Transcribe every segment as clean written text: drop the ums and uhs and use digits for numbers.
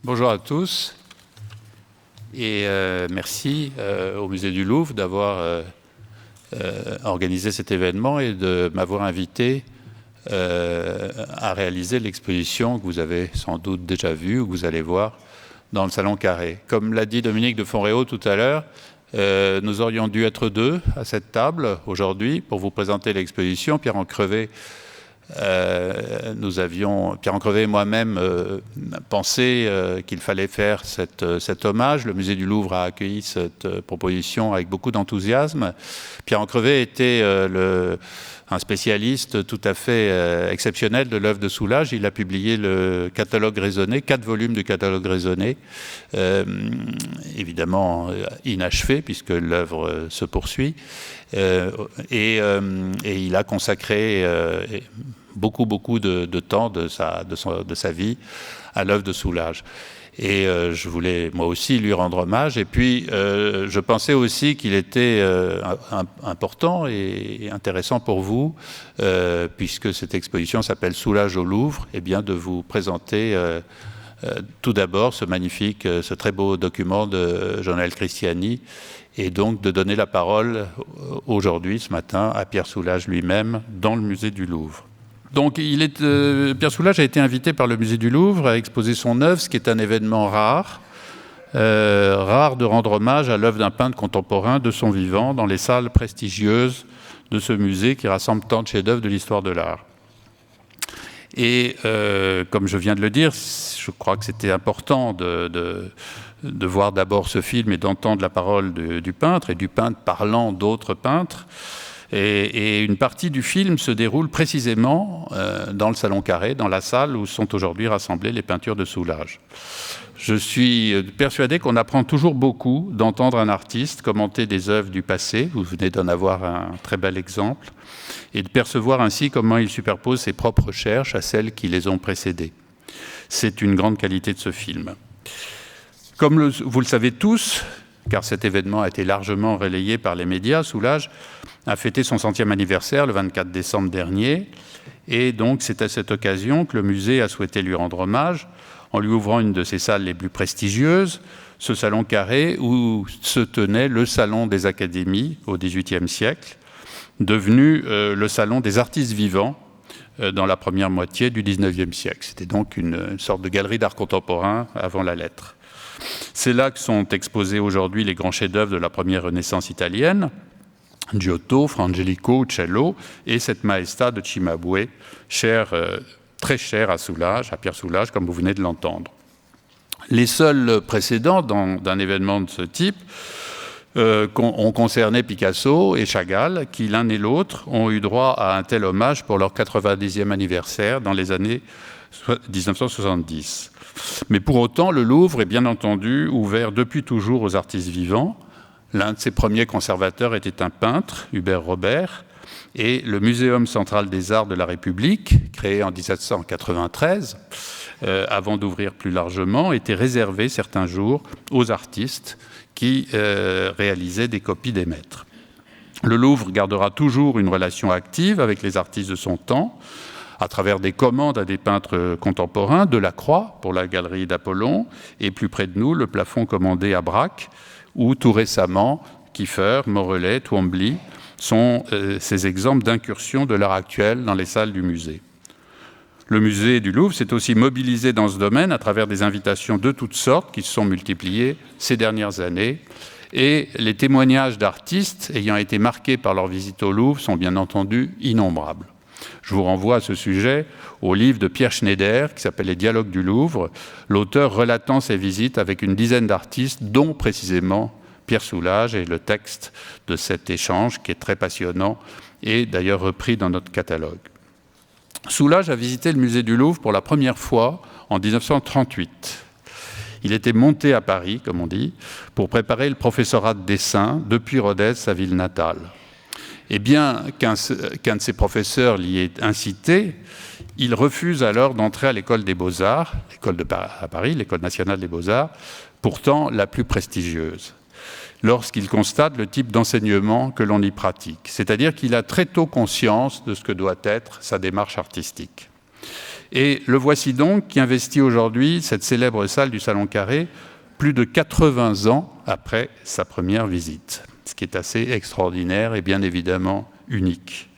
Bonjour à tous et merci au Musée du Louvre d'avoir organisé cet événement et de m'avoir invité à réaliser l'exposition que vous avez sans doute déjà vue ou que vous allez voir dans le Salon Carré. Comme l'a dit Dominique de Fonréau tout à l'heure, nous aurions dû être deux à cette table aujourd'hui pour vous présenter l'exposition. Pierre Ancrevet et moi-même pensé qu'il fallait faire cet hommage. Le Musée du Louvre a accueilli cette proposition avec beaucoup d'enthousiasme. Pierre Ancrevet était un spécialiste tout à fait exceptionnel de l'œuvre de Soulages. Il a publié le catalogue raisonné, 4 volumes du catalogue raisonné, évidemment inachevé puisque l'œuvre se poursuit. Et il a consacré beaucoup de temps de sa vie à l'œuvre de Soulages. Et je voulais moi aussi lui rendre hommage. Et puis je pensais aussi qu'il était important et intéressant pour vous, puisque cette exposition s'appelle Soulages au Louvre, et bien de vous présenter tout d'abord ce très beau document de Jonel Christiani, et donc de donner la parole aujourd'hui, ce matin, à Pierre Soulages lui-même dans le Musée du Louvre. Donc Pierre Soulages a été invité par le Musée du Louvre à exposer son œuvre, ce qui est un événement rare de rendre hommage à l'œuvre d'un peintre contemporain de son vivant dans les salles prestigieuses de ce musée qui rassemble tant de chefs-d'œuvre de l'histoire de l'art. Et comme je viens de le dire, je crois que c'était important de voir d'abord ce film et d'entendre la parole du peintre, et du peintre parlant d'autres peintres. Et une partie du film se déroule précisément dans le Salon Carré, dans la salle où sont aujourd'hui rassemblées les peintures de Soulages. Je suis persuadé qu'on apprend toujours beaucoup d'entendre un artiste commenter des œuvres du passé, vous venez d'en avoir un très bel exemple, et de percevoir ainsi comment il superpose ses propres recherches à celles qui les ont précédées. C'est une grande qualité de ce film. Comme vous le savez tous, car cet événement a été largement relayé par les médias, Soulages a fêté son 100e anniversaire le 24 décembre dernier. Et donc, c'est à cette occasion que le musée a souhaité lui rendre hommage en lui ouvrant une de ses salles les plus prestigieuses, ce Salon Carré où se tenait le Salon des Académies au XVIIIe siècle, devenu le Salon des artistes vivants dans la première moitié du XIXe siècle. C'était donc une sorte de galerie d'art contemporain avant la lettre. C'est là que sont exposés aujourd'hui les grands chefs-d'œuvre de la première Renaissance italienne, Giotto, Frangelico, Uccello, et cette Maestà de Cimabue, très chère à Soulages, à Pierre Soulages, comme vous venez de l'entendre. Les seuls précédents d'un événement de ce type ont concerné Picasso et Chagall, qui l'un et l'autre ont eu droit à un tel hommage pour leur 90e anniversaire dans les années 1970. Mais pour autant, le Louvre est bien entendu ouvert depuis toujours aux artistes vivants. L'un de ses premiers conservateurs était un peintre, Hubert Robert, et le Muséum central des arts de la République, créé en 1793, avant d'ouvrir plus largement, était réservé certains jours aux artistes qui réalisaient des copies des maîtres. Le Louvre gardera toujours une relation active avec les artistes de son temps, à travers des commandes à des peintres contemporains, Delacroix pour la galerie d'Apollon, et plus près de nous, le plafond commandé à Braque, ou tout récemment, Kiefer, Morellet, Twombly sont ces exemples d'incursion de l'art actuel dans les salles du musée. Le musée du Louvre s'est aussi mobilisé dans ce domaine à travers des invitations de toutes sortes qui se sont multipliées ces dernières années. Et les témoignages d'artistes ayant été marqués par leur visite au Louvre sont bien entendu innombrables. Je vous renvoie à ce sujet au livre de Pierre Schneider qui s'appelle « Les dialogues du Louvre », l'auteur relatant ses visites avec une dizaine d'artistes, dont précisément Pierre Soulages, et le texte de cet échange qui est très passionnant et d'ailleurs repris dans notre catalogue. Soulages a visité le musée du Louvre pour la première fois en 1938. Il était monté à Paris, comme on dit, pour préparer le professorat de dessin depuis Rodez, sa ville natale. Et bien qu'un de ses professeurs l'y ait incité, il refuse alors d'entrer à l'école des Beaux-Arts, à Paris, l'école nationale des Beaux-Arts, pourtant la plus prestigieuse, lorsqu'il constate le type d'enseignement que l'on y pratique. C'est-à-dire qu'il a très tôt conscience de ce que doit être sa démarche artistique. Et le voici donc qui investit aujourd'hui cette célèbre salle du Salon Carré, plus de 80 ans après sa première visite, ce qui est assez extraordinaire et bien évidemment unique.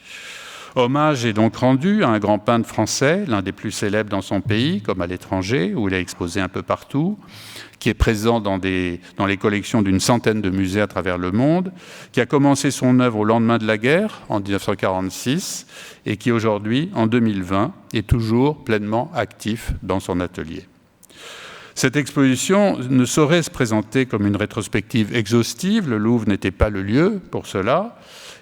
Hommage est donc rendu à un grand peintre français, l'un des plus célèbres dans son pays, comme à l'étranger, où il a exposé un peu partout, qui est présent dans les collections d'une centaine de musées à travers le monde, qui a commencé son œuvre au lendemain de la guerre, en 1946, et qui aujourd'hui, en 2020, est toujours pleinement actif dans son atelier. Cette exposition ne saurait se présenter comme une rétrospective exhaustive, le Louvre n'était pas le lieu pour cela,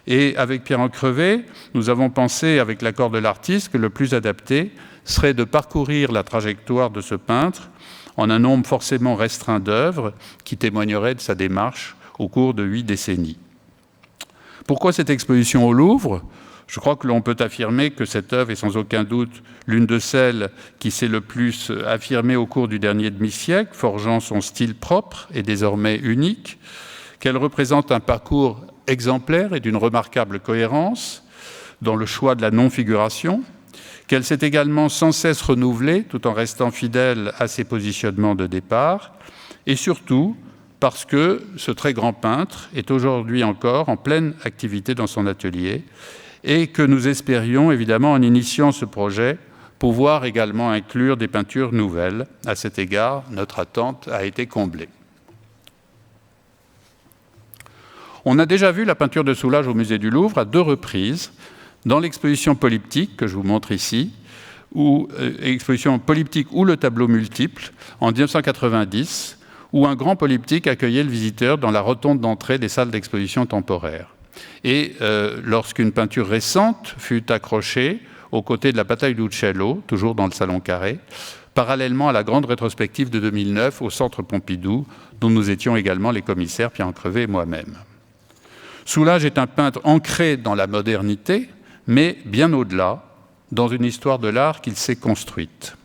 et avec Pierre Encrevé, nous avons pensé, avec l'accord de l'artiste, que le plus adapté serait de parcourir la trajectoire de ce peintre en un nombre forcément restreint d'œuvres qui témoigneraient de sa démarche au cours de 8 décennies. Pourquoi cette exposition au Louvre ? Je crois que l'on peut affirmer que cette œuvre est sans aucun doute l'une de celles qui s'est le plus affirmée au cours du dernier demi-siècle, forgeant son style propre et désormais unique, qu'elle représente un parcours exemplaire et d'une remarquable cohérence dans le choix de la non-figuration, qu'elle s'est également sans cesse renouvelée tout en restant fidèle à ses positionnements de départ, et surtout parce que ce très grand peintre est aujourd'hui encore en pleine activité dans son atelier et que nous espérions, évidemment, en initiant ce projet, pouvoir également inclure des peintures nouvelles. À cet égard, notre attente a été comblée. On a déjà vu la peinture de Soulages au musée du Louvre à 2 reprises, dans l'exposition polyptyque que je vous montre ici, ou exposition polyptyque ou le tableau multiple, en 1990, où un grand polyptyque accueillait le visiteur dans la rotonde d'entrée des salles d'exposition temporaires. Et lorsqu'une peinture récente fut accrochée aux côtés de la bataille d'Uccello, toujours dans le Salon Carré, parallèlement à la grande rétrospective de 2009 au Centre Pompidou, dont nous étions également les commissaires, Pierre Encrevé et moi-même. Soulages est un peintre ancré dans la modernité, mais bien au-delà, dans une histoire de l'art qu'il s'est construite.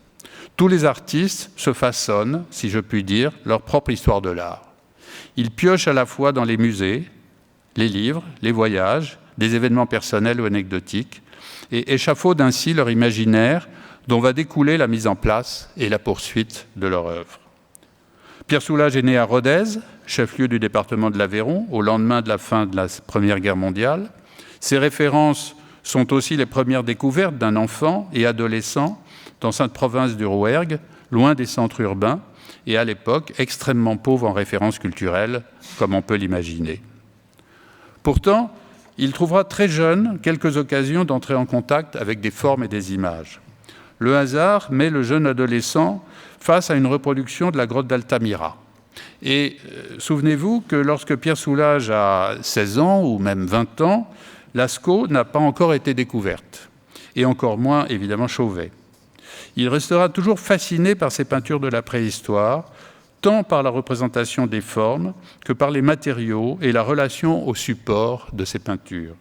Tous les artistes se façonnent, si je puis dire, leur propre histoire de l'art. Ils piochent à la fois dans les musées, les livres, les voyages, des événements personnels ou anecdotiques, et échafaudent ainsi leur imaginaire dont va découler la mise en place et la poursuite de leur œuvre. Pierre Soulages est né à Rodez, chef-lieu du département de l'Aveyron, au lendemain de la fin de la Première Guerre mondiale. Ses références sont aussi les premières découvertes d'un enfant et adolescent dans cette province du Rouergue, loin des centres urbains, et à l'époque extrêmement pauvre en références culturelles, comme on peut l'imaginer. Pourtant, il trouvera très jeune quelques occasions d'entrer en contact avec des formes et des images. Le hasard met le jeune adolescent face à une reproduction de la grotte d'Altamira. Et souvenez-vous que lorsque Pierre Soulages a 16 ans ou même 20 ans, Lascaux n'a pas encore été découverte, et encore moins évidemment Chauvet. Il restera toujours fasciné par ces peintures de la préhistoire, tant par la représentation des formes que par les matériaux et la relation au support de ces peintures.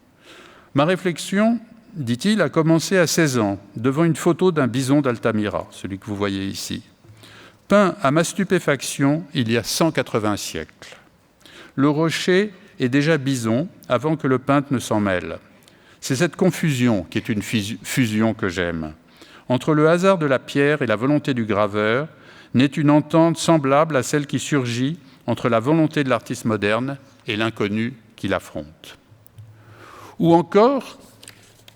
Ma réflexion, dit-il, a commencé à 16 ans, devant une photo d'un bison d'Altamira, celui que vous voyez ici, peint à ma stupéfaction il y a 180 siècles. Le rocher est déjà bison avant que le peintre ne s'en mêle. C'est cette confusion qui est une fusion que j'aime. Entre le hasard de la pierre et la volonté du graveur, naît une entente semblable à celle qui surgit entre la volonté de l'artiste moderne et l'inconnu qui l'affronte. Ou encore,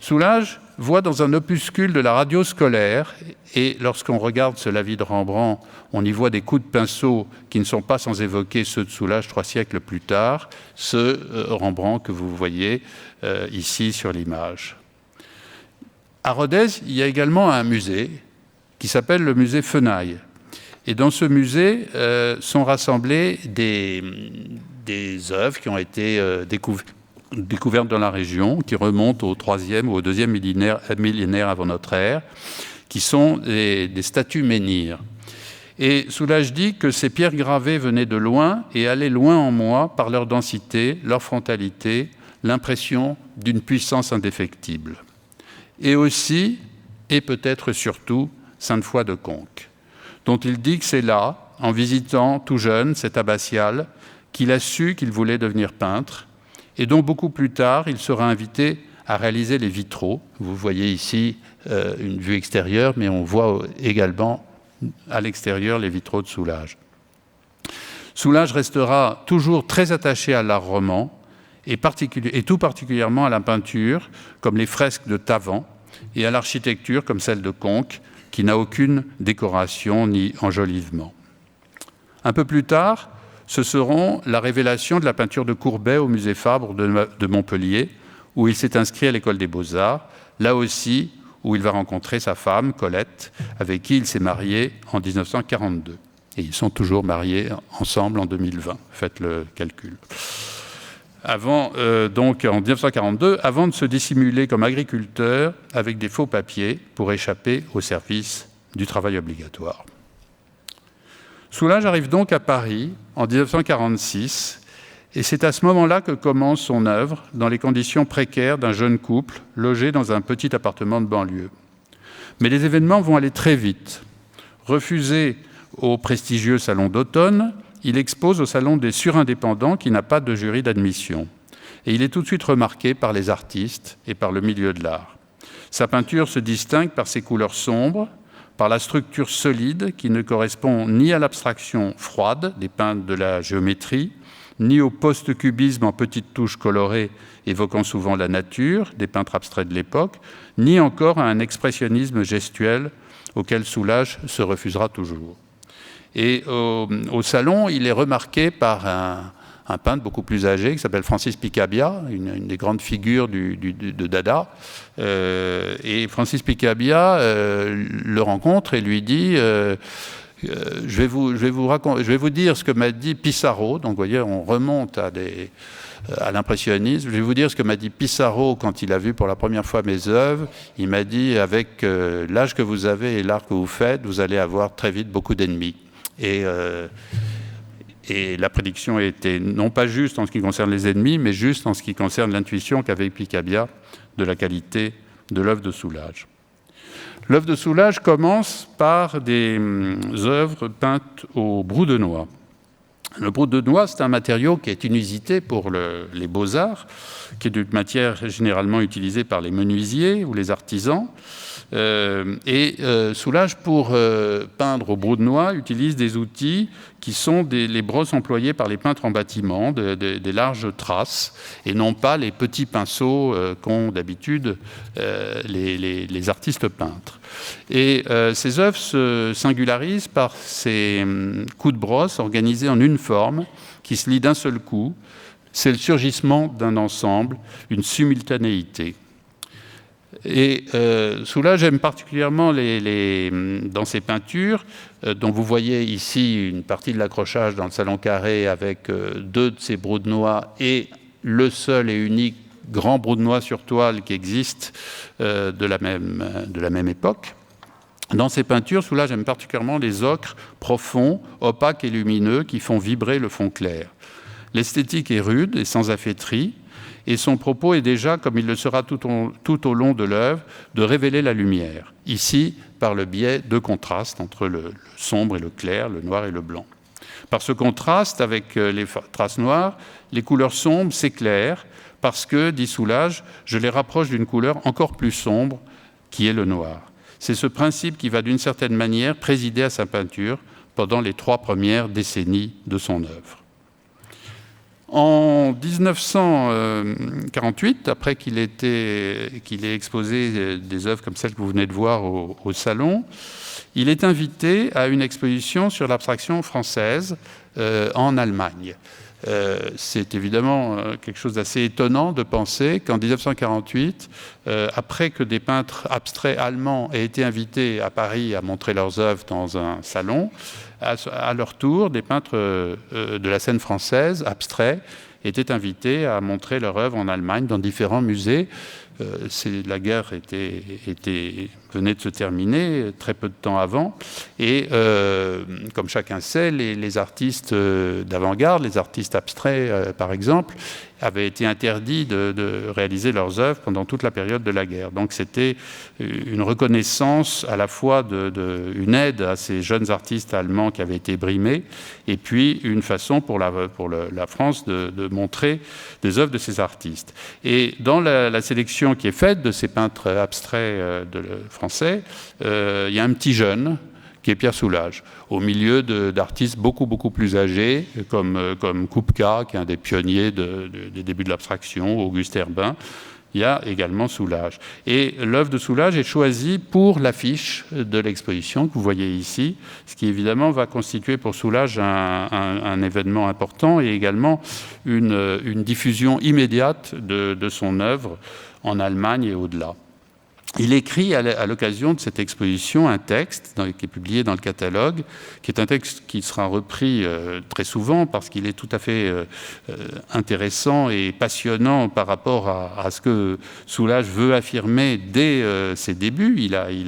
Soulages voit dans un opuscule de la radio scolaire, et lorsqu'on regarde ce Lavis de Rembrandt, on y voit des coups de pinceau qui ne sont pas sans évoquer ceux de Soulages 3 siècles plus tard, ce Rembrandt que vous voyez ici sur l'image. À Rodez, il y a également un musée qui s'appelle le musée Fenaille. Et dans ce musée sont rassemblées des œuvres qui ont été découvertes dans la région, qui remontent au 3e ou au 2e millénaire avant notre ère, qui sont des statues menhirs. Et Soulages dit que ces pierres gravées venaient de loin et allaient loin en moi par leur densité, leur frontalité, l'impression d'une puissance indéfectible. Et aussi, et peut-être surtout, Sainte-Foy de Conques, dont il dit que c'est là, en visitant tout jeune cette abbatiale, qu'il a su qu'il voulait devenir peintre, et dont beaucoup plus tard, il sera invité à réaliser les vitraux. Vous voyez ici une vue extérieure, mais on voit également à l'extérieur les vitraux de Soulages. Soulages restera toujours très attaché à l'art roman, et tout particulièrement à la peinture, comme les fresques de Tavan, et à l'architecture, comme celle de Conques, qui n'a aucune décoration ni enjolivement. Un peu plus tard, ce seront la révélation de la peinture de Courbet au musée Fabre de Montpellier, où il s'est inscrit à l'école des Beaux-Arts, là aussi où il va rencontrer sa femme, Colette, avec qui il s'est marié en 1942. Et ils sont toujours mariés ensemble en 2020. Faites le calcul. Donc en 1942, avant de se dissimuler comme agriculteur avec des faux papiers pour échapper au service du travail obligatoire. Soulages arrive donc à Paris en 1946 et c'est à ce moment-là que commence son œuvre dans les conditions précaires d'un jeune couple logé dans un petit appartement de banlieue. Mais les événements vont aller très vite. Refusé au prestigieux Salon d'automne, il expose au Salon des surindépendants qui n'a pas de jury d'admission. Et il est tout de suite remarqué par les artistes et par le milieu de l'art. Sa peinture se distingue par ses couleurs sombres, par la structure solide qui ne correspond ni à l'abstraction froide des peintres de la géométrie, ni au post-cubisme en petites touches colorées évoquant souvent la nature des peintres abstraits de l'époque, ni encore à un expressionnisme gestuel auquel Soulages se refusera toujours. Et au salon, il est remarqué par un peintre beaucoup plus âgé qui s'appelle Francis Picabia, une des grandes figures de Dada. Et Francis Picabia le rencontre et lui dit je vais vous dire ce que m'a dit Pissarro. Donc vous voyez, on remonte à l'impressionnisme. Je vais vous dire ce que m'a dit Pissarro quand il a vu pour la première fois mes œuvres. Il m'a dit, avec l'âge que vous avez et l'art que vous faites, vous allez avoir très vite beaucoup d'ennemis. Et la prédiction était non pas juste en ce qui concerne les ennemis, mais juste en ce qui concerne l'intuition qu'avait Picabia de la qualité de l'œuvre de Soulages. L'œuvre de Soulages commence par des œuvres peintes au brou de noix. Le brou de noix, c'est un matériau qui est inusité pour les beaux-arts, qui est une matière généralement utilisée par les menuisiers ou les artisans. Soulages, pour peindre au brou de noix, utilise des outils qui sont les brosses employées par les peintres en bâtiment, des larges traces, et non pas les petits pinceaux qu'ont d'habitude les artistes peintres. Et ces œuvres se singularisent par ces coups de brosse organisés en une forme qui se lie d'un seul coup. C'est le surgissement d'un ensemble, une simultanéité. Et Soulages aime particulièrement dans ses peintures, dont vous voyez ici une partie de l'accrochage dans le salon carré avec deux de ces brous de noix et le seul et unique grand brou de noix sur toile qui existe de la même époque. Dans ces peintures, Soulages aime particulièrement les ocres profonds, opaques et lumineux qui font vibrer le fond clair. L'esthétique est rude et sans affaîtrie, et son propos est déjà, comme il le sera tout au long de l'œuvre, de révéler la lumière, ici par le biais de contrastes entre le sombre et le clair, le noir et le blanc. Par ce contraste avec les traces noires, les couleurs sombres s'éclairent parce que, dit Soulages, je les rapproche d'une couleur encore plus sombre qui est le noir. C'est ce principe qui va d'une certaine manière présider à sa peinture pendant les 3 premières décennies de son œuvre. En 1948, après qu'il ait exposé des œuvres comme celles que vous venez de voir au Salon, il est invité à une exposition sur l'abstraction française en Allemagne. C'est évidemment quelque chose d'assez étonnant de penser qu'en 1948, après que des peintres abstraits allemands aient été invités à Paris à montrer leurs œuvres dans un salon, à leur tour, des peintres de la scène française abstraits étaient invités à montrer leur œuvre en Allemagne dans différents musées. La guerre venait de se terminer très peu de temps avant. Et comme chacun sait, les artistes d'avant-garde, les artistes abstraits par exemple, avaient été interdits de réaliser leurs œuvres pendant toute la période de la guerre. Donc c'était une reconnaissance à la fois une aide à ces jeunes artistes allemands qui avaient été brimés, et puis une façon pour la France de montrer des œuvres de ces artistes. Et dans la sélection distinction qui est faite de ces peintres abstraits français. Il y a un petit jeune qui est Pierre Soulages, au milieu d'artistes beaucoup plus âgés, comme Kupka, qui est un des pionniers des débuts de l'abstraction, Auguste Herbin. Il y a également Soulages. Et l'œuvre de Soulages est choisie pour l'affiche de l'exposition que vous voyez ici, ce qui évidemment va constituer pour Soulages un événement important et également une diffusion immédiate de son œuvre en Allemagne et au-delà. Il écrit à l'occasion de cette exposition un texte qui est publié dans le catalogue, qui est un texte qui sera repris très souvent parce qu'il est tout à fait intéressant et passionnant par rapport à ce que Soulages veut affirmer dès ses débuts. Il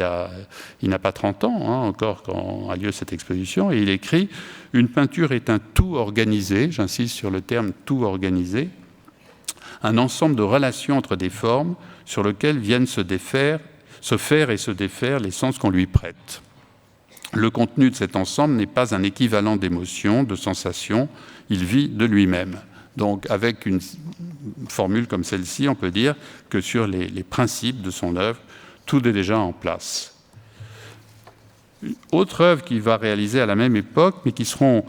n'a pas 30 ans encore quand a lieu cette exposition, et il écrit « Une peinture est un tout organisé », j'insiste sur le terme « tout organisé », un ensemble de relations entre des formes sur lequel viennent se faire et se défaire les sens qu'on lui prête. Le contenu de cet ensemble n'est pas un équivalent d'émotions, de sensations, il vit de lui-même. Donc avec une formule comme celle-ci, on peut dire que sur les principes de son œuvre, tout est déjà en place. Autre œuvre qu'il va réaliser à la même époque, mais qui seront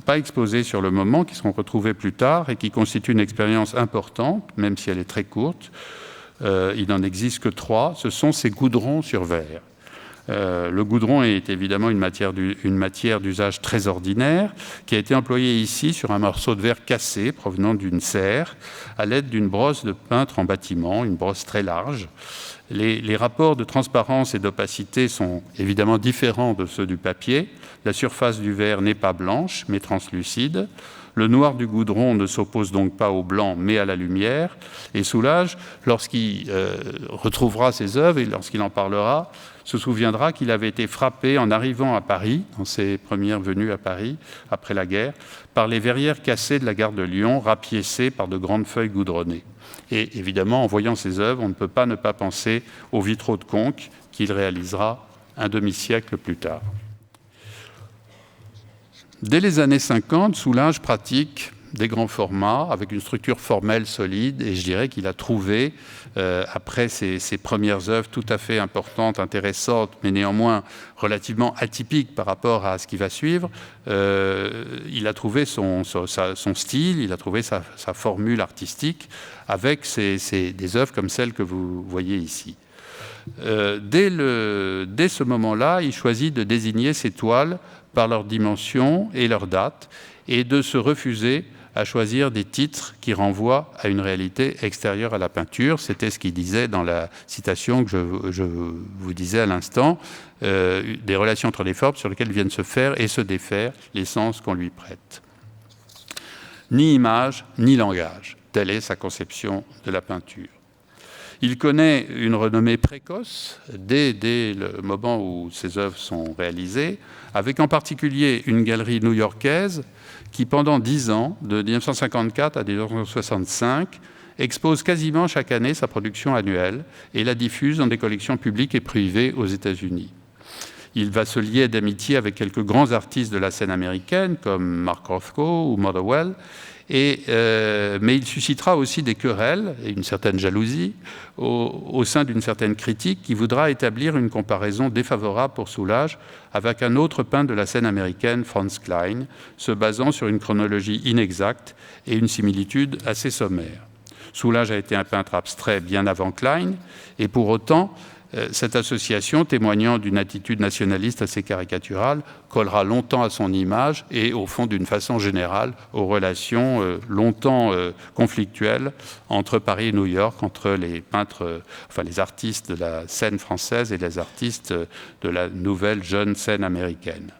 pas exposées sur le moment, qui seront retrouvées plus tard et qui constituent une expérience importante, même si elle est très courte. Il n'en existe que 3, ce sont ces goudrons sur verre. Le goudron est évidemment une matière d'usage très ordinaire qui a été employée ici sur un morceau de verre cassé provenant d'une serre à l'aide d'une brosse de peintre en bâtiment, une brosse très large. Les rapports de transparence et d'opacité sont évidemment différents de ceux du papier. La surface du verre n'est pas blanche mais translucide. Le noir du goudron ne s'oppose donc pas au blanc, mais à la lumière. Et Soulages, lorsqu'il retrouvera ses œuvres et lorsqu'il en parlera, se souviendra qu'il avait été frappé en arrivant à Paris, dans ses premières venues à Paris, après la guerre, par les verrières cassées de la gare de Lyon, rapiécées par de grandes feuilles goudronnées. Et évidemment, en voyant ses œuvres, on ne peut pas ne pas penser aux vitraux de Conques qu'il réalisera un demi-siècle plus tard. Dès les années 50, Soulages pratique des grands formats avec une structure formelle solide, et je dirais qu'il a trouvé, après ses premières œuvres tout à fait importantes, intéressantes, mais néanmoins relativement atypiques par rapport à ce qui va suivre, il a trouvé son style, il a trouvé sa formule artistique avec des œuvres comme celles que vous voyez ici. Dès ce moment-là, il choisit de désigner ses toiles par leur dimension et leur date, et de se refuser à choisir des titres qui renvoient à une réalité extérieure à la peinture. C'était ce qu'il disait dans la citation que je vous disais à l'instant, des relations entre les formes sur lesquelles viennent se faire et se défaire les sens qu'on lui prête. Ni image, ni langage, telle est sa conception de la peinture. Il connaît une renommée précoce dès le moment où ses œuvres sont réalisées, avec en particulier une galerie new-yorkaise qui, pendant 10 ans, de 1954 à 1965, expose quasiment chaque année sa production annuelle et la diffuse dans des collections publiques et privées aux États-Unis. Il va se lier d'amitié avec quelques grands artistes de la scène américaine, comme Mark Rothko ou Motherwell, mais il suscitera aussi des querelles et une certaine jalousie au sein d'une certaine critique qui voudra établir une comparaison défavorable pour Soulages avec un autre peintre de la scène américaine, Franz Klein, se basant sur une chronologie inexacte et une similitude assez sommaire. Soulages a été un peintre abstrait bien avant Klein, et pour autant, cette association, témoignant d'une attitude nationaliste assez caricaturale, collera longtemps à son image et, au fond, d'une façon générale, aux relations longtemps conflictuelles entre Paris et New York, entre les peintres, les artistes de la scène française et les artistes de la nouvelle jeune scène américaine.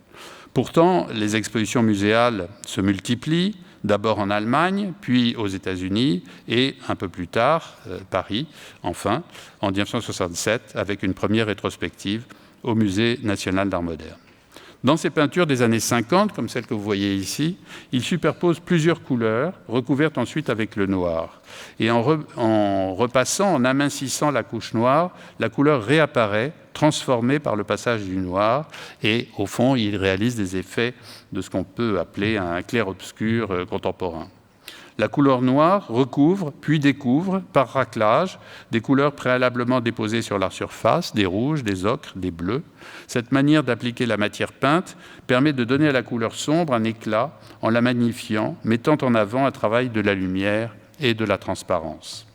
Pourtant, les expositions muséales se multiplient, d'abord en Allemagne, puis aux États-Unis, et un peu plus tard, Paris, enfin, en 1967, avec une première rétrospective au Musée national d'art moderne. Dans ces peintures des années 50, comme celle que vous voyez ici, il superpose plusieurs couleurs, recouvertes ensuite avec le noir. Et en repassant, en amincissant la couche noire, la couleur réapparaît, transformée par le passage du noir, et au fond, il réalise des effets de ce qu'on peut appeler un clair-obscur contemporain. la couleur noire recouvre, puis découvre, par raclage, des couleurs préalablement déposées sur la surface, des rouges, des ocres, des bleus. Cette manière d'appliquer la matière peinte permet de donner à la couleur sombre un éclat en la magnifiant, mettant en avant un travail de la lumière et de la transparence.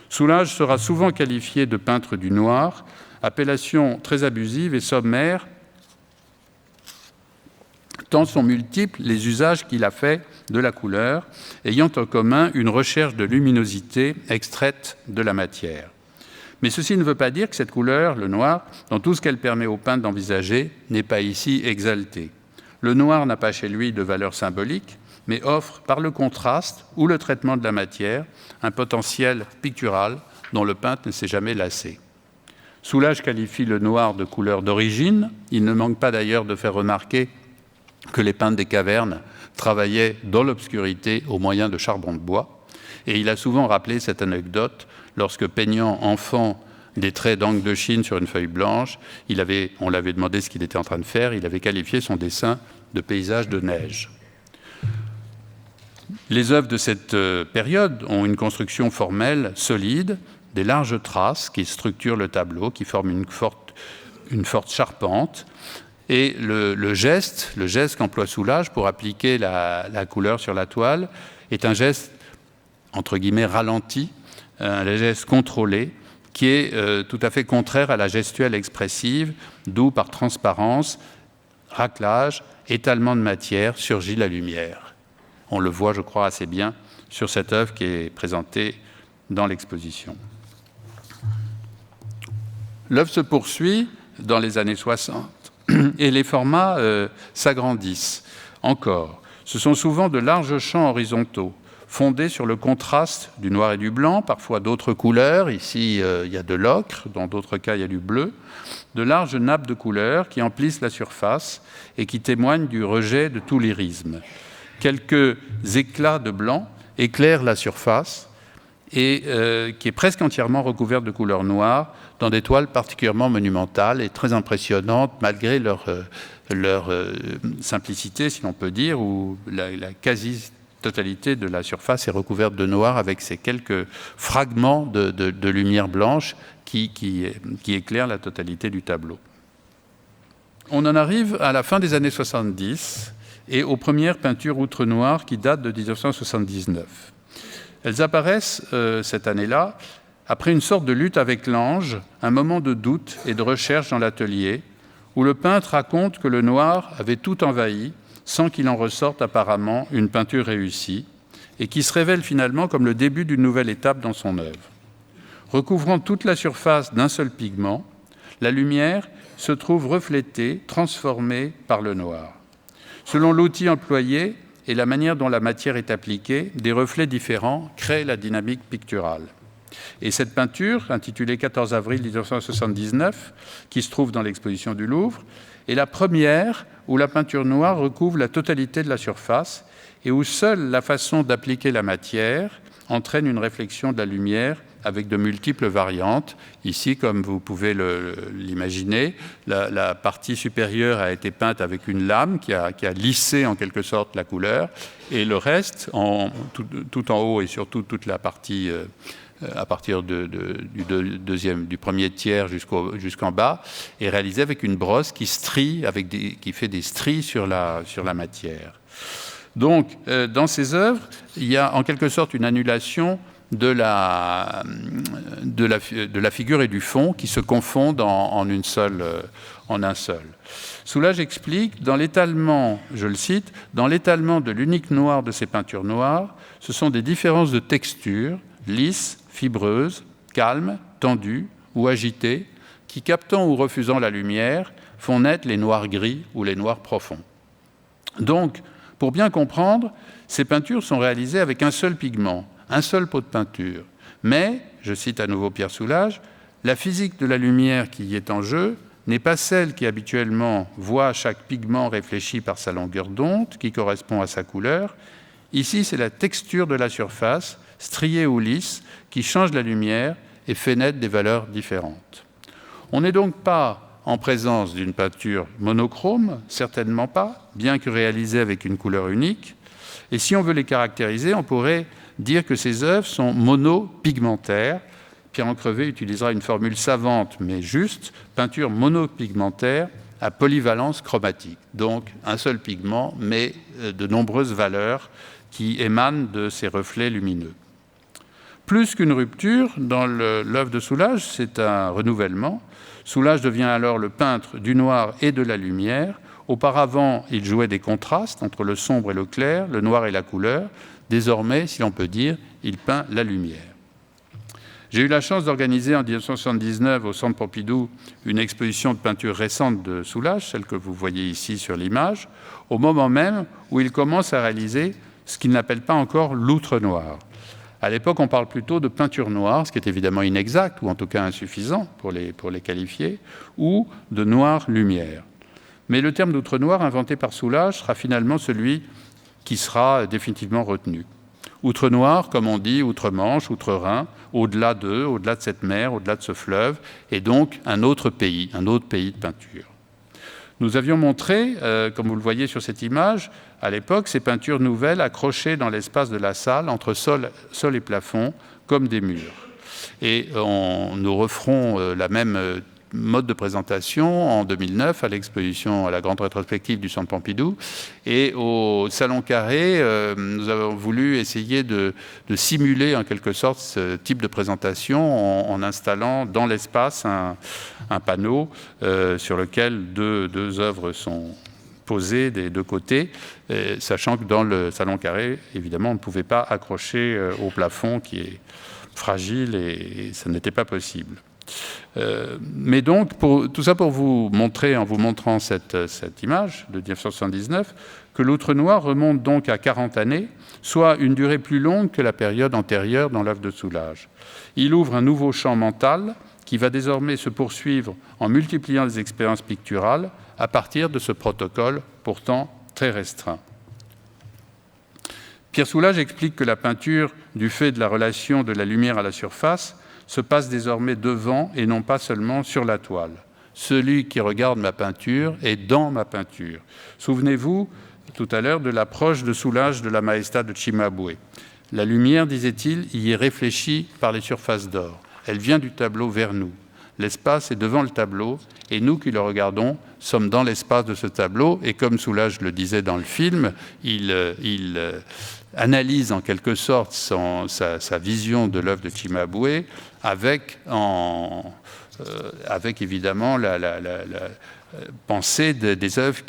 Soulages sera souvent qualifié de peintre du noir, appellation très abusive et sommaire, tant sont multiples les usages qu'il a fait de la couleur, ayant en commun une recherche de luminosité extraite de la matière. Mais ceci ne veut pas dire que cette couleur, le noir, dans tout ce qu'elle permet au peintre d'envisager, n'est pas ici exaltée. Le noir n'a pas chez lui de valeur symbolique, mais offre, par le contraste ou le traitement de la matière, un potentiel pictural dont le peintre ne s'est jamais lassé. Soulages qualifie le noir de couleur d'origine. Il ne manque pas d'ailleurs de faire remarquer que les peintres des cavernes travaillaient dans l'obscurité au moyen de charbon de bois. Et il a souvent rappelé cette anecdote lorsque, peignant enfant des traits d'encre de Chine sur une feuille blanche, on l'avait demandé ce qu'il était en train de faire, il avait qualifié son dessin de paysage de neige. Les œuvres de cette période ont une construction formelle solide, des larges traces qui structurent le tableau, qui forment une forte charpente. Et le geste qu'emploie Soulages pour appliquer la couleur sur la toile est un geste, entre guillemets, ralenti, un geste contrôlé, qui est tout à fait contraire à la gestuelle expressive, d'où par transparence, raclage, étalement de matière, surgit la lumière. On le voit, je crois, assez bien sur cette œuvre qui est présentée dans l'exposition. L'œuvre se poursuit dans les années 60 et les formats s'agrandissent encore. Ce sont souvent de larges champs horizontaux, fondés sur le contraste du noir et du blanc, parfois d'autres couleurs. Ici, il y a de l'ocre, dans d'autres cas, il y a du bleu. De larges nappes de couleurs qui emplissent la surface et qui témoignent du rejet de tout lyrisme. Quelques éclats de blanc éclairent la surface et qui est presque entièrement recouverte de couleur noire dans des toiles particulièrement monumentales et très impressionnantes malgré leur simplicité, si l'on peut dire, où la quasi-totalité de la surface est recouverte de noir avec ces quelques fragments de lumière blanche qui éclairent la totalité du tableau. On en arrive à la fin des années 70 et aux premières peintures outre-noires qui datent de 1979. Elles apparaissent cette année-là après une sorte de lutte avec l'ange, un moment de doute et de recherche dans l'atelier, où le peintre raconte que le noir avait tout envahi, sans qu'il en ressorte apparemment une peinture réussie, et qui se révèle finalement comme le début d'une nouvelle étape dans son œuvre. Recouvrant toute la surface d'un seul pigment, la lumière se trouve reflétée, transformée par le noir. Selon l'outil employé et la manière dont la matière est appliquée, des reflets différents créent la dynamique picturale. Et cette peinture, intitulée 14 avril 1979, qui se trouve dans l'exposition du Louvre, est la première où la peinture noire recouvre la totalité de la surface et où seule la façon d'appliquer la matière entraîne une réflexion de la lumière avec de multiples variantes. Ici, comme vous pouvez l'imaginer, la partie supérieure a été peinte avec une lame qui a lissé en quelque sorte la couleur, et le reste, tout en haut et surtout toute la partie à partir du premier tiers jusqu'en bas, est réalisé avec une brosse qui fait des stries sur la matière. Donc, dans ces œuvres, il y a en quelque sorte une annulation de la figure et du fond qui se confondent en un seul. Soulages explique, dans l'étalement, je le cite, « Dans l'étalement de l'unique noir de ces peintures noires, ce sont des différences de texture, lisses, fibreuses, calmes, tendues ou agitées, qui, captant ou refusant la lumière, font naître les noirs gris ou les noirs profonds. » Donc, pour bien comprendre, ces peintures sont réalisées avec un seul pigment, un seul pot de peinture. Mais, je cite à nouveau Pierre Soulages, la physique de la lumière qui y est en jeu n'est pas celle qui habituellement voit chaque pigment réfléchi par sa longueur d'onde, qui correspond à sa couleur. Ici, c'est la texture de la surface, striée ou lisse, qui change la lumière et fait naître des valeurs différentes. On n'est donc pas en présence d'une peinture monochrome, certainement pas, bien que réalisée avec une couleur unique, Et si on veut les caractériser, on pourrait dire que ces œuvres sont monopigmentaires. Pierre Encrevé utilisera une formule savante mais juste, peinture monopigmentaire à polyvalence chromatique. Donc un seul pigment, mais de nombreuses valeurs qui émanent de ces reflets lumineux. Plus qu'une rupture, dans l'œuvre de Soulages, c'est un renouvellement. Soulages devient alors le peintre du noir et de la lumière. Auparavant, il jouait des contrastes entre le sombre et le clair, le noir et la couleur. Désormais, si l'on peut dire, il peint la lumière. J'ai eu la chance d'organiser en 1979 au Centre Pompidou une exposition de peinture récente de Soulages, celle que vous voyez ici sur l'image, au moment même où il commence à réaliser ce qu'il n'appelle pas encore l'outre noir. À l'époque, on parle plutôt de peinture noire, ce qui est évidemment inexact, ou en tout cas insuffisant pour les qualifier, ou de noir-lumière. Mais le terme d'outre noir inventé par Soulages sera finalement celui qui sera définitivement retenu. Outre noir, comme on dit, outre-Manche, outre-Rhin, au-delà d'eux, au-delà de cette mer, au-delà de ce fleuve, et donc un autre pays de peinture. Nous avions montré, comme vous le voyez sur cette image, à l'époque, ces peintures nouvelles accrochées dans l'espace de la salle, entre sol et plafond, comme des murs. Et nous referons la même mode de présentation en 2009 à l'exposition, à la grande rétrospective du Centre Pompidou. Et au Salon Carré, nous avons voulu essayer de simuler en quelque sorte ce type de présentation en installant dans l'espace un panneau sur lequel deux œuvres sont posées des deux côtés, sachant que dans le Salon Carré, évidemment, on ne pouvait pas accrocher au plafond qui est fragile et ça n'était pas possible. Mais donc, tout ça pour vous montrer, en vous montrant cette image de 1979, que l'outre noir remonte donc à 40 années, soit une durée plus longue que la période antérieure dans l'œuvre de Soulages. Il ouvre un nouveau champ mental qui va désormais se poursuivre en multipliant les expériences picturales à partir de ce protocole pourtant très restreint. Pierre Soulages explique que la peinture, du fait de la relation de la lumière à la surface, se passe désormais devant et non pas seulement sur la toile. Celui qui regarde ma peinture est dans ma peinture. Souvenez-vous tout à l'heure de l'approche de Soulages de la Maestà de Cimabue. La lumière, disait-il, y est réfléchie par les surfaces d'or. Elle vient du tableau vers nous. L'espace est devant le tableau et nous qui le regardons sommes dans l'espace de ce tableau. Et comme Soulages le disait dans le film, il analyse en quelque sorte sa vision de l'œuvre de Cimabue avec évidemment la pensée des œuvres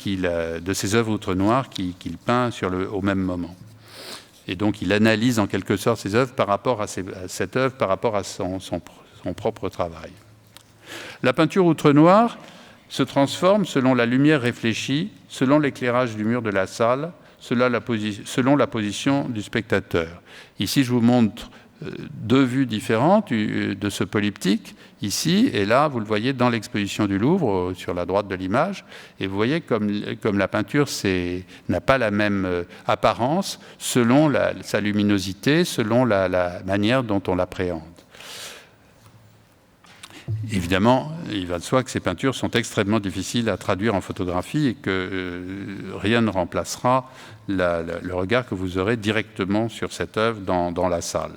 de ces œuvres outre-noires qu'il peint au même moment. Et donc il analyse en quelque sorte ses œuvres par rapport à cette œuvre, par rapport à son propre travail. La peinture outre-noir se transforme selon la lumière réfléchie, selon l'éclairage du mur de la salle, selon la position du spectateur. Ici, je vous montre deux vues différentes de ce polyptyque, ici et là, vous le voyez dans l'exposition du Louvre, sur la droite de l'image, et vous voyez comme la peinture n'a pas la même apparence selon sa luminosité, selon la manière dont on l'appréhende. Évidemment, il va de soi que ces peintures sont extrêmement difficiles à traduire en photographie et que rien ne remplacera le regard que vous aurez directement sur cette œuvre dans la salle.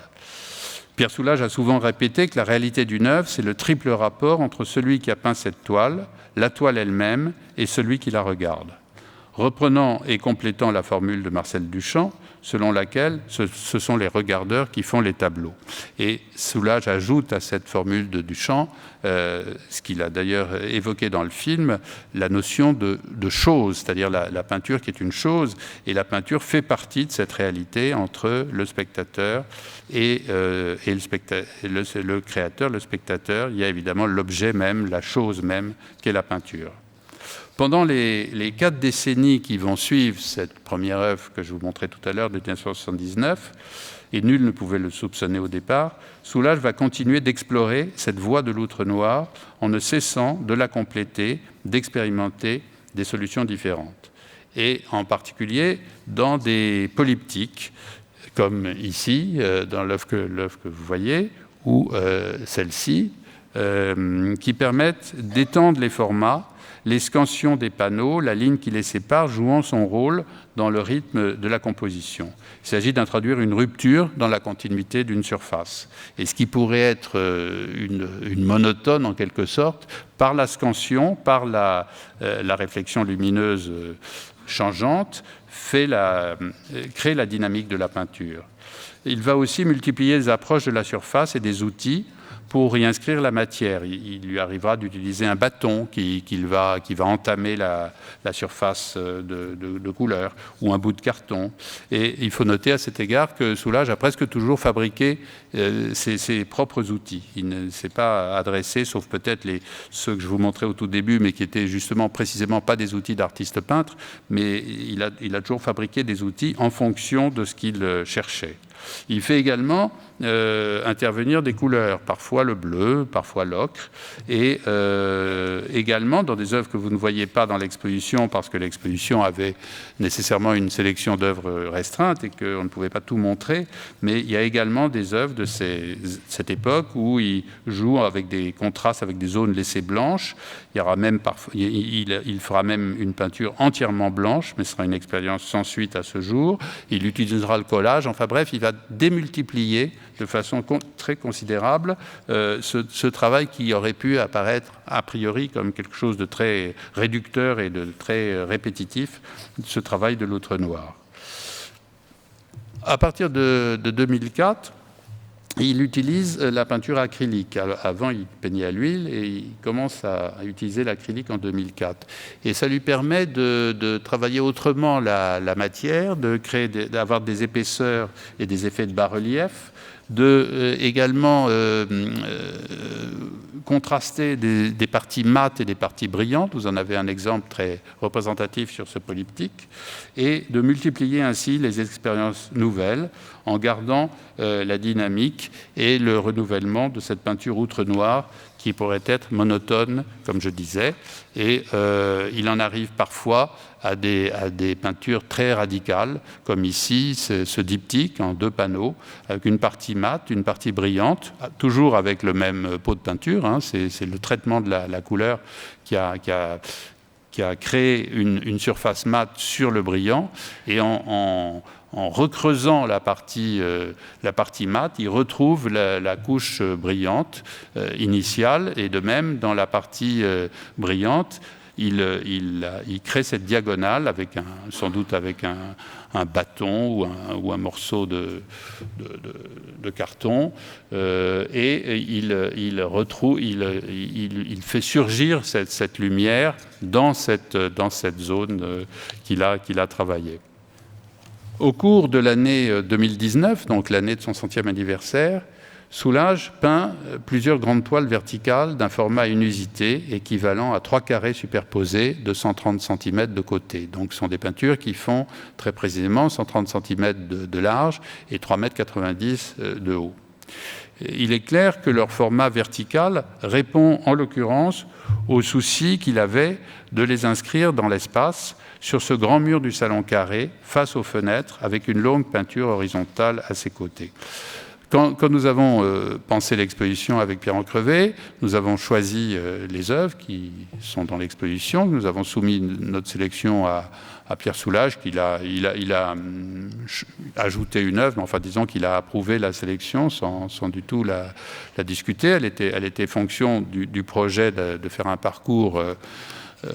Pierre Soulages a souvent répété que la réalité d'une œuvre, c'est le triple rapport entre celui qui a peint cette toile, la toile elle-même et celui qui la regarde. Reprenant et complétant la formule de Marcel Duchamp, selon laquelle ce sont les regardeurs qui font les tableaux. Et Soulages ajoute à cette formule de Duchamp, ce qu'il a d'ailleurs évoqué dans le film, la notion de chose, c'est-à-dire la peinture qui est une chose, et la peinture fait partie de cette réalité entre le spectateur et le créateur, le spectateur. Il y a évidemment l'objet même, la chose même, qu'est la peinture. Pendant les 4 décennies qui vont suivre cette première œuvre que je vous montrais tout à l'heure de 1979, et nul ne pouvait le soupçonner au départ, Soulages va continuer d'explorer cette voie de l'outre noir en ne cessant de la compléter, d'expérimenter des solutions différentes. Et en particulier dans des polyptyques, comme ici, dans l'œuvre que vous voyez, ou celle-ci, qui permettent d'étendre les formats les scansions des panneaux, la ligne qui les sépare, jouant son rôle dans le rythme de la composition. Il s'agit d'introduire une rupture dans la continuité d'une surface. Et ce qui pourrait être une monotone en quelque sorte, par la scansion, par la réflexion lumineuse changeante, crée la dynamique de la peinture. Il va aussi multiplier les approches de la surface et des outils pour y inscrire la matière. Il lui arrivera d'utiliser un bâton qui va entamer la surface de couleur, ou un bout de carton. Et il faut noter à cet égard que Soulages a presque toujours fabriqué ses propres outils. Il ne s'est pas adressé, sauf peut-être ceux que je vous montrais au tout début, mais qui étaient justement précisément pas des outils d'artiste peintre, mais il a toujours fabriqué des outils en fonction de ce qu'il cherchait. Il fait également intervenir des couleurs, parfois le bleu, parfois l'ocre, et également dans des œuvres que vous ne voyez pas dans l'exposition, parce que l'exposition avait nécessairement une sélection d'œuvres restreinte et qu'on ne pouvait pas tout montrer, mais il y a également des œuvres de cette époque où il joue avec des contrastes, avec des zones laissées blanches. Il y aura même parfois, il fera même une peinture entièrement blanche, mais ce sera une expérience sans suite à ce jour. Il utilisera le collage. Enfin bref, il va démultiplier de façon très considérable ce travail qui aurait pu apparaître a priori comme quelque chose de très réducteur et de très répétitif, ce travail de l'outre noir. À partir de 2004, il utilise la peinture acrylique. Avant, il peignait à l'huile et il commence à utiliser l'acrylique en 2004. Et ça lui permet de travailler autrement la matière, d'avoir des épaisseurs et des effets de bas-relief, également contraster des parties mates et des parties brillantes. Vous en avez un exemple très représentatif sur ce polyptyque, et de multiplier ainsi les expériences nouvelles en gardant la dynamique et le renouvellement de cette peinture outre noire qui pourrait être monotone, comme je disais. Et il en arrive parfois à des peintures très radicales, comme ici, ce diptyque en 2 panneaux, avec une partie mate, une partie brillante, toujours avec le même pot de peinture. Hein, c'est le traitement de la couleur qui a créé une surface mate sur le brillant, et en recreusant la partie mate, il retrouve la couche brillante initiale, et de même dans la partie brillante, il crée cette diagonale sans doute avec un bâton ou un morceau de carton, et il fait surgir cette lumière dans cette zone qu'il a travaillée. Au cours de l'année 2019, donc l'année de son 100e anniversaire, Soulages peint plusieurs grandes toiles verticales d'un format inusité, équivalent à 3 carrés superposés de 130 cm de côté. Donc ce sont des peintures qui font très précisément 130 cm de large et 3,90 m de haut. Il est clair que leur format vertical répond en l'occurrence au souci qu'il avait de les inscrire dans l'espace, sur ce grand mur du salon carré, face aux fenêtres, avec une longue peinture horizontale à ses côtés. Quand nous avons pensé l'exposition avec Pierre Encrevé, nous avons choisi les œuvres qui sont dans l'exposition. Nous avons soumis notre sélection à Pierre Soulages, il a ajouté une œuvre, mais enfin disons qu'il a approuvé la sélection sans du tout la discuter. Elle était fonction du projet de faire un parcours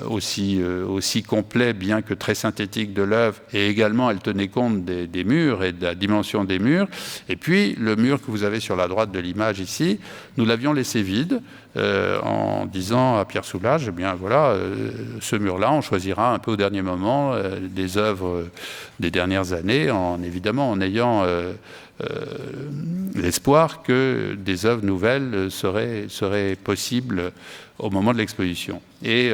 aussi complet, bien que très synthétique, de l'œuvre, et également elle tenait compte des murs et de la dimension des murs. Et puis le mur que vous avez sur la droite de l'image ici, nous l'avions laissé vide en disant à Pierre Soulages, eh bien voilà, ce mur-là, on choisira un peu au dernier moment des œuvres des dernières années, évidemment en ayant l'espoir que des œuvres nouvelles seraient possibles au moment de l'exposition. Et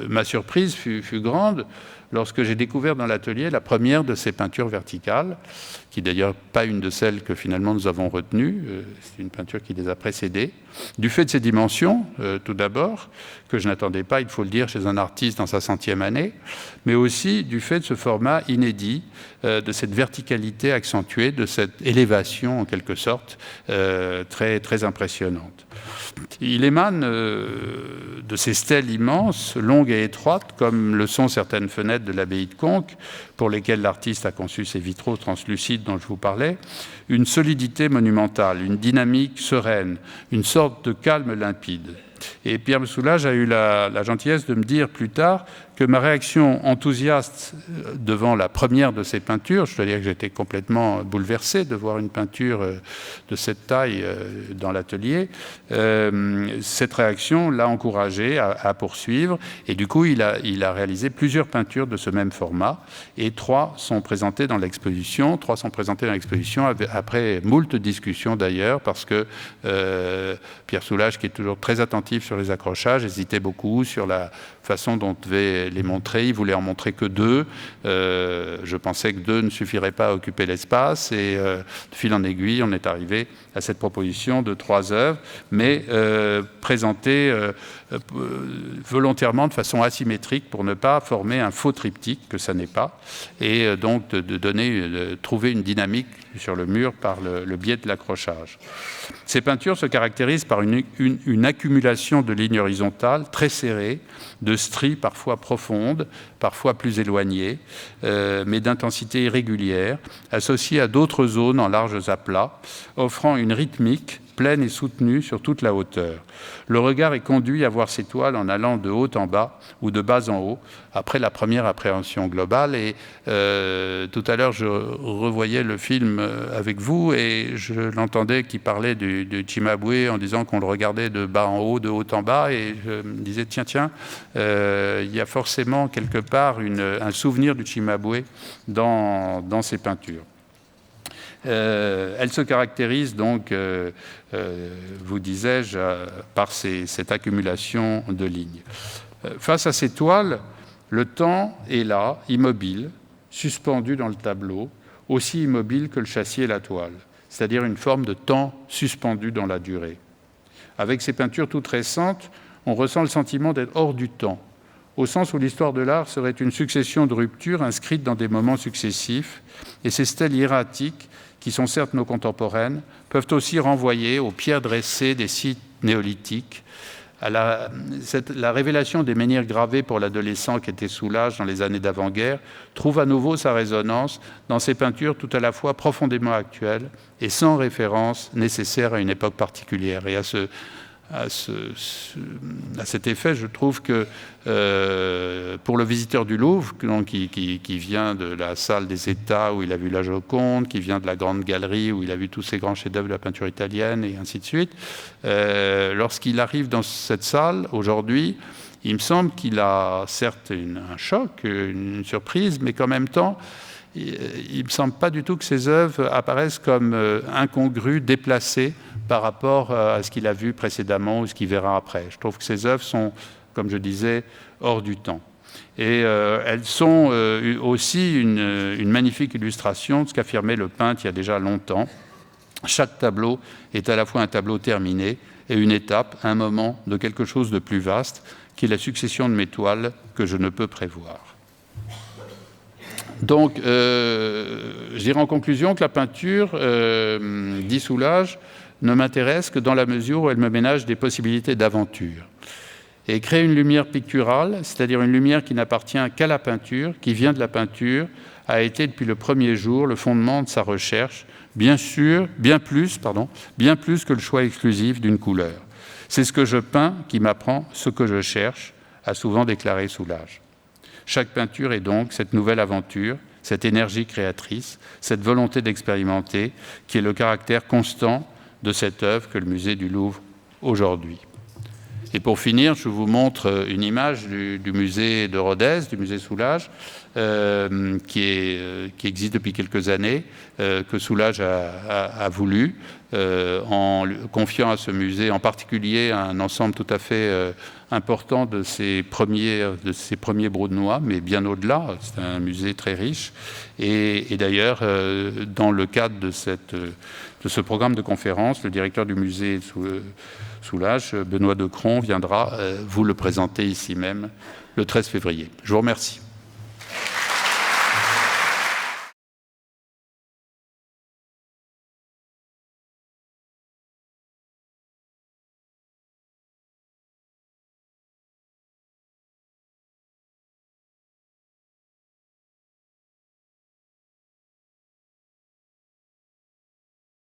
ma surprise fut grande lorsque j'ai découvert dans l'atelier la première de ces peintures verticales, qui d'ailleurs pas une de celles que finalement nous avons retenues, c'est une peinture qui les a précédées, du fait de ses dimensions, tout d'abord, que je n'attendais pas, il faut le dire, chez un artiste dans sa 100e année, mais aussi du fait de ce format inédit, de cette verticalité accentuée, de cette élévation en quelque sorte, très, très impressionnante. Il émane de ces stèles immenses, longues et étroites, comme le sont certaines fenêtres de l'abbaye de Conques, pour lesquelles l'artiste a conçu ces vitraux translucides dont je vous parlais, une solidité monumentale, une dynamique sereine, une sorte de calme limpide. Et Pierre Soulages a eu la gentillesse de me dire plus tard que ma réaction enthousiaste devant la première de ces peintures, je dois dire que j'étais complètement bouleversé de voir une peinture de cette taille dans l'atelier, cette réaction l'a encouragé à poursuivre, et du coup il a réalisé plusieurs peintures de ce même format, et 3 sont présentées dans l'exposition, après moult discussions d'ailleurs, parce que Pierre Soulages, qui est toujours très attentif sur les accrochages, hésitait beaucoup sur la façon dont on devait les montrer. Il voulait en montrer que 2. Je pensais que 2 ne suffirait pas à occuper l'espace, et de fil en aiguille, on est arrivé à cette proposition de 3 œuvres, mais présentées volontairement de façon asymétrique pour ne pas former un faux triptyque, que ça n'est pas, et donc de trouver une dynamique sur le mur par le biais de l'accrochage. Ces peintures se caractérisent par une accumulation de lignes horizontales très serrées, de stries parfois profondes, parfois plus éloignées, mais d'intensité irrégulière, associées à d'autres zones en larges aplats, offrant une rythmique pleine et soutenue sur toute la hauteur. Le regard est conduit à voir ces toiles en allant de haut en bas ou de bas en haut, après la première appréhension globale. Et tout à l'heure, je revoyais le film avec vous et je l'entendais qui parlait du Cimabue en disant qu'on le regardait de bas en haut, de haut en bas, et je me disais, tiens, il y a forcément quelque part un souvenir du Cimabue dans ces peintures. Elle se caractérise donc, vous disais-je, par cette accumulation de lignes. Face à ces toiles, le temps est là, immobile, suspendu dans le tableau, aussi immobile que le châssis et la toile, c'est-à-dire une forme de temps suspendu dans la durée. Avec ces peintures toutes récentes, on ressent le sentiment d'être hors du temps, au sens où l'histoire de l'art serait une succession de ruptures inscrites dans des moments successifs, et ces stèles hiératiques, qui sont certes nos contemporaines, peuvent aussi renvoyer aux pierres dressées des sites néolithiques, à la révélation des menhirs gravés pour l'adolescent qui était Soulages dans les années d'avant-guerre trouve à nouveau sa résonance dans ces peintures tout à la fois profondément actuelles et sans référence nécessaire à une époque particulière. Et à cet effet, je trouve que pour le visiteur du Louvre, donc, qui vient de la salle des États où il a vu la Joconde, qui vient de la Grande Galerie où il a vu tous ces grands chefs-d'œuvre de la peinture italienne et ainsi de suite, lorsqu'il arrive dans cette salle aujourd'hui, il me semble qu'il a certes un choc, une surprise, mais qu'en même temps, il ne me semble pas du tout que ces œuvres apparaissent comme incongrues, déplacées par rapport à ce qu'il a vu précédemment ou ce qu'il verra après. Je trouve que ces œuvres sont, comme je disais, hors du temps. Et elles sont aussi une magnifique illustration de ce qu'affirmait le peintre il y a déjà longtemps. Chaque tableau est à la fois un tableau terminé et une étape, un moment de quelque chose de plus vaste, qui est la succession de mes toiles que je ne peux prévoir. Donc, je dirais en conclusion que la peinture, dit Soulages, ne m'intéresse que dans la mesure où elle me ménage des possibilités d'aventure. Et créer une lumière picturale, c'est-à-dire une lumière qui n'appartient qu'à la peinture, qui vient de la peinture, a été depuis le premier jour le fondement de sa recherche, bien plus que le choix exclusif d'une couleur. C'est ce que je peins qui m'apprend ce que je cherche, a souvent déclaré Soulages. Chaque peinture est donc cette nouvelle aventure, cette énergie créatrice, cette volonté d'expérimenter, qui est le caractère constant de cette œuvre que le musée du Louvre aujourd'hui. Et pour finir, je vous montre une image du musée de Rodez, du musée Soulages, qui existe depuis quelques années, que Soulages a voulu, en confiant à ce musée en particulier un ensemble tout à fait important de ces premiers Broudnois, mais bien au-delà. C'est un musée très riche. Et d'ailleurs, dans le cadre de ce programme de conférence, le directeur du musée Soulages, Benoît Decron, viendra vous le présenter ici même le 13 février. Je vous remercie.